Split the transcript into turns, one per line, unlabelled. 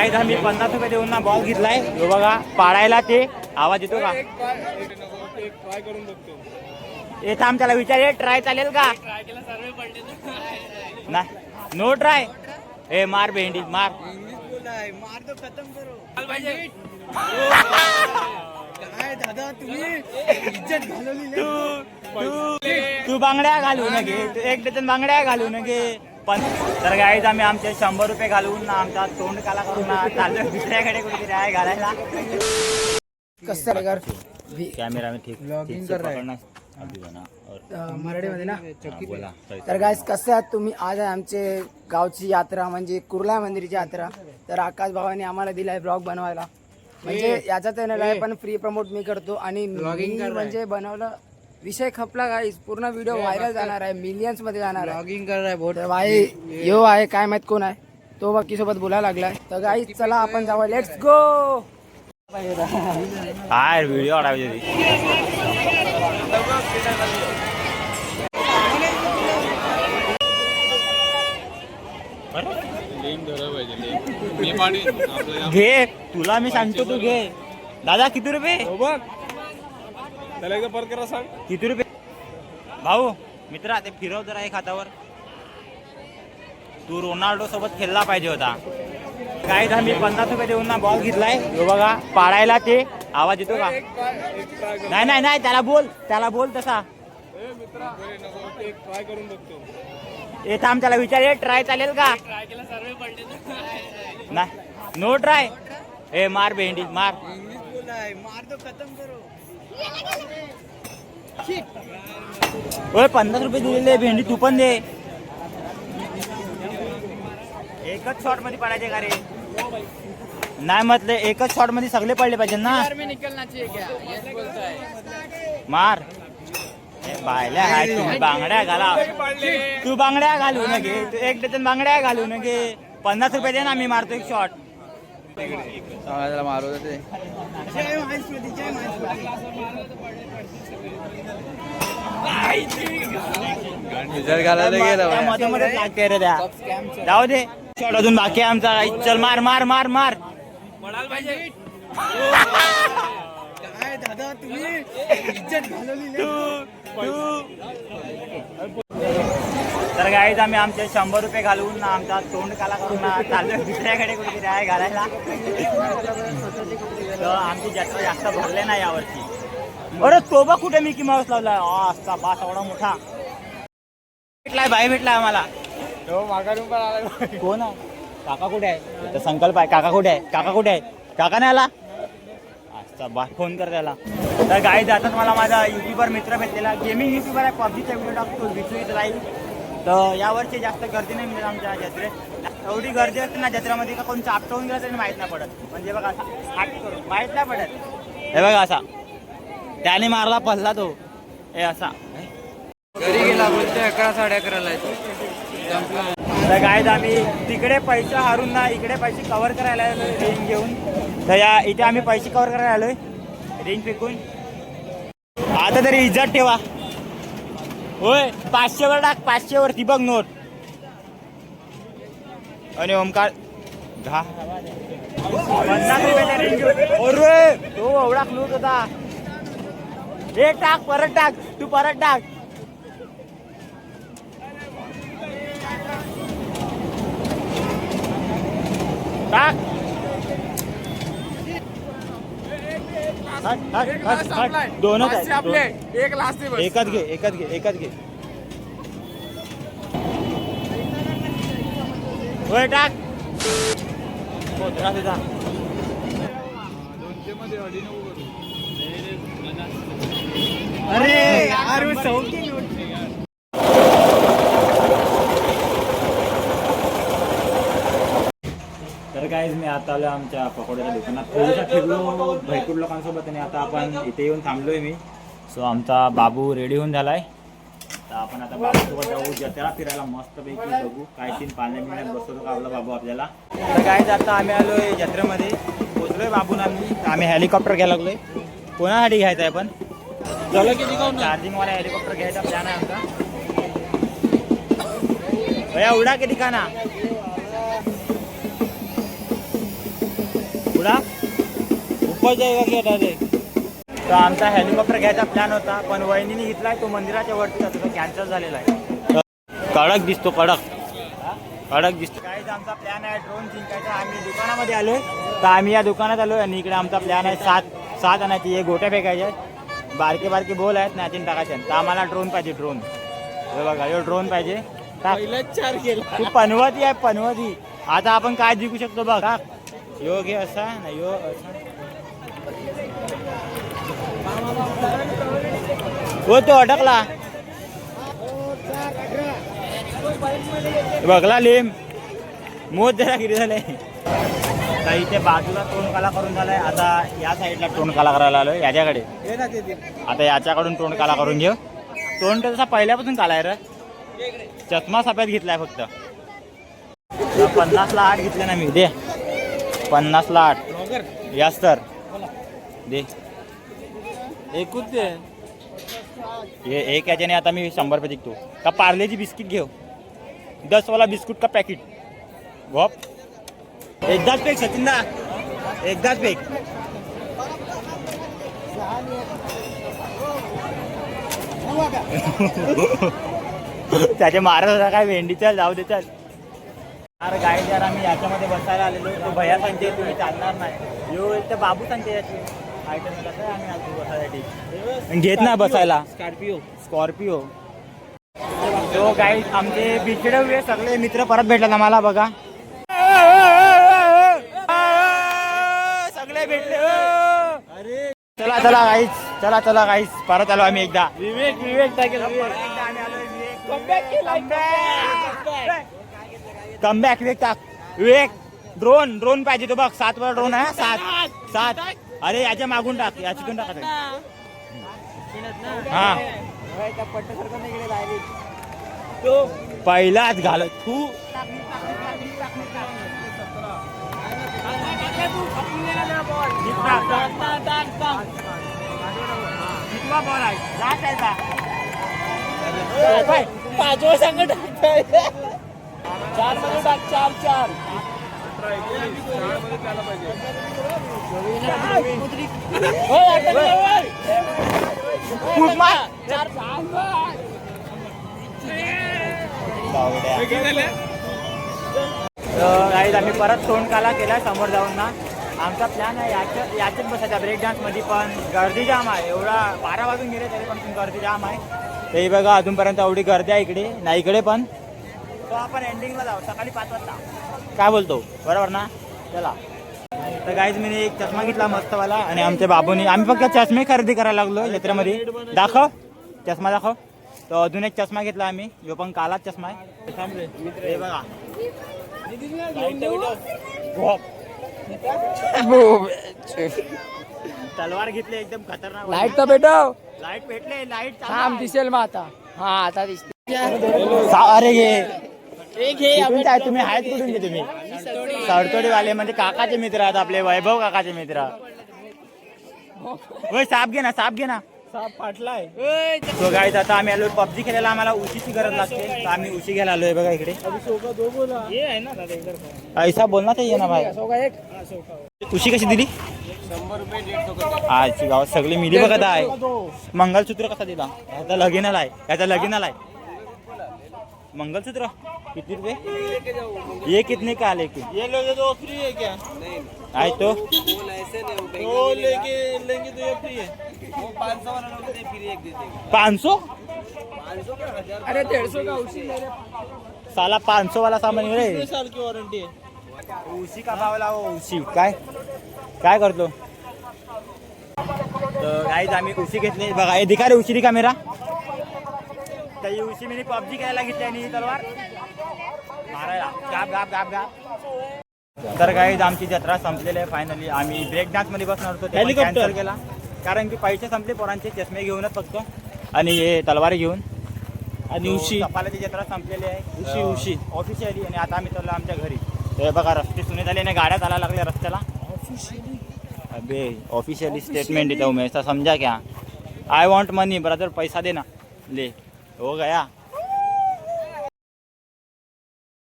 Guys आम्ही 50 रुपये देऊन ना बॉल घेतलाय. हो बघा पाडायला ते आवाज येतो का?
ट्राय करून बघतो.
हे थांब त्याला विचार ट्राय चालेल का? ना नो ट्राय. ए मार भेंडी मार.
मार तो खतम करो. काय दादा तुम्ही इज्जत घालवली.
तू बांगड्या घालू नये. एक डझन बांगड्या घालू नये. पण तर गाईज आम्ही आमचे 100 रुपये घालून ना आमचा तोंड काला करून ना चाललो दुसऱ्याकडे कुठेतरी आहे घालायला.
कसं रे
कॅमेरा में ठीक
Vlogging कर रहा है.
पकडना अभी बना और
मराठीमध्ये ना.
बोला.
तर गाईस कसं आहात तुम्ही? आज आहे आमचे गावची यात्रा म्हणजे कुर्ला मंदिरची यात्रा. तर आकाश भावाने आम्हाला दिलाय ब्लॉग बनवायला. म्हणजे याचा चॅनल आहे पण फ्री प्रमोट मी करतो आणि मी म्हणजे बनवलं. विषय खपला गाईस. पूर्ण व्हिडिओ व्हायरल जाणार आहे. मिलियन्स मध्ये जाणार आहे. ब्लॉगिंग कर रहा है भाई. यो आहे काय माहित कोण आहे तो बाकी सोबत बोलायला लागलाय. तर गाईस चला आपण जाऊया. Let's go.
हाय व्हिडिओ काढायची. घे तुला मी सांगतो तू घे. दादा किती रुपये?
त्याला एकदा परत करा सांग.
किती रुपये भाऊ? मित्रा ते फिरव जरा एक हातावर. तू रोनाल्डो सोबत खेळला पाहिजे होता. काय आम्ही 50 रुपये देऊन ना बॉल घेतलाय. हो बघा पाडायला ते आवाज येतो का? नाही नाही नाही त्याला बोल तसा.
ट्राय करून बघतो.
हे थांब त्याला विचार ट्राय चालेल का? ना नो ट्राय. ए मार भेंडी मार.
मार तो खतम करो.
ओय 50 रुपये दिलेले भेंडी तू पण दे. एकच शॉट मध्ये पडायचे का रे? नाही म्हटलं एकच शॉट मध्ये सगळे पडले पाहिजे ना. मार. बायल्या हाय तुम्ही बांगड्या घाला. तू बांगड्या घालू नये. एक डझन बांगड्या घालू नये. 50 रुपये दे ना मी मारतो एक शॉट.
मारू ते.
मध्ये मध्ये लागते रे त्या. जाऊ दे शॉट अजून बाकी आहे आमचा. चल मार मार मार मार.
काय दादा तुम्ही इज्जत घालवली.
तर गाईज आम्ही आमचे 100 रुपये घालून ना आमचा तोंड काला करून ना चाललो दुसऱ्याकडे कुठेतरी आहे घालायला. तर आमची जत्रा जास्त भरले नाही यावर्षी. अरे तो बघ कुठे मिकी माऊस लावलाय. असा बास एवढा मोठा भेटलाय. बाई भेटलाय आम्हाला.
तो मागारून पण आला.
कोण आहे? काका कुठे आहे? तर संकल्प आहे. काका कुठे आहे? काका कुठे आहे? काका नाही आला. अच्छा बा फोन कर त्याला. तर गाई जातात मला माझा युट्यूबर मित्र भेटलेला. गेमिंग युट्यूबर आहे. पबजीचा व्हिडिओ टाकतो विचून राहील. तर यावर्षी जास्त गर्दी नाही मिळेल आमच्या जत्रेत. एवढी गर्दी असते ना जत्रेमध्ये का कोण चापटवून गेला तरी माहीत नाही पडत. म्हणजे बघा असा हात करून माहीत नाही पडत. हे बघा असा त्याने मारला पडला तो. हे असा
घरी गेला बोलते 11-11:30
तर गाईज आम्ही तिकडे पैसे हारून ना इकडे पैसे कव्हर करायला आलोय रिंग घेऊन. तर या इथे आम्ही पैसे कव्हर करायला आलोय रिंग फेकून. आता तरी इज्जत ठेवा. होय 500 वर टाक. 500 वरती बघ नोट. आणि ओमकार 50 रुपयाचा रिंग घेऊन. अरे तो एवढा क्लूज होता. हे टाक परत टाक. तू परत टाक. टाक. दोनच आहे.
एक लास्ट
एकच घे एकच घे एकच घे. होय टाक. तुझा अरे यार सौकी. तर गाईज मी आता आलो आमच्या पकोड्याच्या दुकानात. थोडंसं फिरलो भरपूर लोकांसोबत आणि आता आपण इथे येऊन थांबलोय मी. सो आमचा बाबू रेडी होऊन झालाय. तर आपण आता बाबूसोबत जाऊ जत्रा फिरायला मस्तपैकी. बघू काय तीन पाण्या मिळण्यात बसवतो का आपला बाबू आपल्याला. तर गाईज आता आम्ही आलोय जत्रेमध्ये. पोचलोय बाबूना मी. आम्ही हेलिकॉप्टर घ्यायला लागलोय. कोणासाठी घ्यायचं आहे पण चार्जिंगवाला हेलिकॉप्टर घ्यायचा प्लॅन आहे आमचा. भैया उडा के दिखाना. एवढा उपज जाएगा क्या डायरेक्ट. तर आमचा हेलिकॉप्टर घ्यायचा प्लॅन होता पण वहिनीने घेतलाय तो मंदिराच्या वरती जातो तो कॅन्सल झालेला आहे. कडक दिसतो कडक दिसतो. काय आमचा प्लॅन आहे ड्रोन जिंकायचा. आम्ही दुकानामध्ये आलोय तर आम्ही या दुकानात आलोय आणि इकडे आमचा प्लॅन आहे सात आणायची. हे गोट्या फेकायचे आहेत बारके बोल आहेत नॅचिन टाकायचे तर आम्हाला ड्रोन पाहिजे. ड्रोन हे बघा यो ड्रोन पाहिजे.
चार केला
तू पनवती आहे पनवती. आता आपण काय जिंकू शकतो बघ. यो घे असा नाही यो असा. हो तो अटकला बघला लिम मोद जरा किती झाले. तर इथे बाजूला तोंडकाला करून झालाय. आता या साईडला तोंडकाला करायला आलोय याच्याकडे. आता याच्याकडून तोंडकाला करून घेऊ. तोंड तसा पहिल्यापासून काला आहे रे. चष्मा सफेद घेतलाय फक्त. 50ला 8 घेतले ना मी. दे 50ला 8 यास तर दे एकूच दे. हे एक याच्याने आता मी 100 रुपये जिंकतो. का पार्लेची बिस्किट घेऊ 10 वाला बिस्कुट का पॅकेट. वॉप एकदाच पेक सचिनदा एकदाच पेक. त्याचे मारत काय भेंडी चल जाऊ दे चल. अरे गाडी जर आम्ही याच्यामध्ये बसायला आलेलो तो भैया सांगते तुम्ही चालणार नाही. यो एक तर बाबू सांगते याची आयटम कसं आम्ही आलो बसायसाठी घेत ना बसायला. स्कॉर्पिओ तो गाईड आमचे बिछडे हुए सगळे मित्र परत भेटले आम्हाला बघा. सगळे भेटले. अरे चला गाईस परत आलो आम्ही एकदा. विवेक कमबॅक विवेक टाक. विवेक ड्रोन पाहिजे तो बघ. 7 वर ड्रोन आहे. 7 अरे याच्या मागून टाक याच्यातून टाका. हा पहिलाच घाल तू.
पाचवा संघ टाकतोय. 4 मध्ये टाक 4
आम्ही परत तोंडकाला केला समोर जाऊन ना. आमचा प्लॅन आहे याच्यात बसायचा ब्रेक डान्स मध्ये पण गर्दी जाम आहे. एवढा 12 वाजून गेले तरी पण गर्दी जाम आहे. ते बघा अजूनपर्यंत एवढी गर्दी आहे इकडे नाही इकडे पण. तो आपण एंडिंगला जाऊ सकाळी 5 वाजता. काय बोलतो बरोबर ना. चला तर गाईज मी एक चष्मा घेतला मस्तवाला आणि आमच्या बाबूनी आम्ही फक्त चष्मे खरेदी करायला लागलो जत्रेमध्ये. दाखव चष्मा दाखव. तो अजून एक चष्मा घेतला आम्ही. जो पण कालाच चष्मा आहे. हे बघा तलवार घेतली एकदम खतरनाक.
लाईट तर भेटव.
लाईट भेटले लाईट
थांब दिसेल मग आता. हा आता दिसते.
अरे घे तुम्ही आहेत कुठून घे तुम्ही. सडतोडीवाले म्हणजे काकाचे मित्र आहेत आपले वैभव काकाचे मित्र. साप घे ना साप फाटलाय. तो गाईज आता आम्ही आलो पबजी खेळायला. आम्हाला उशीची गरज लागते तर आम्ही उशी घ्यायला आलोय बघा इकडे. ऐसा बोलना चाहिए ना भाई. उशी कशी दिली
100 रुपये 150
आजची गावात सगळी मिली बघत आहे. मंगलसूत्र कसा दिला याचा लगीनाला आहे. मंगलसूत्र किती रुपये. ये कितने का लेके ये लोगे तो फ्री है क्या. आए तो लेंगे तो ये फ्री है. 500 वाला लोगे तो फ्री एक दे देंगे. 500
अरे 150 का उसी.
साला 500 वाला सामान रे.
साल की वारंटी है.
उशी का भाव लावो. उशी काय करतो. तर गाईज आम्ही उशी घेतली बघा. हे दिखा रे उशी दिखा मेरा. तर ही उशी मी पबजी खेळायला घेतली आणि ही तलवार मारायला गाप. तर गाईज आमची जत्रा संपलेली आहे फायनली. आम्ही ब्रेक डान्स मध्ये बसणार होतो ते कॅन्सल केला कारण की पैसे संपले पोरांचे. चष्मे घेऊनच फक्त आणि हे तलवार घेऊन. आणि उशी कपालाची जत्रा संपलेली आहे उशी ऑफिशियली. आणि आता आम्ही चाललो आमच्या घरी. ते बघा रस्ते सुने झाले आणि गाड्या चालायला लागल्या रस्त्याला. अबे ऑफिशियली स्टेटमेंट देता हूँ मैं. ऐसा समझा क्या. I want money brother. पैसा देना ले हो गया.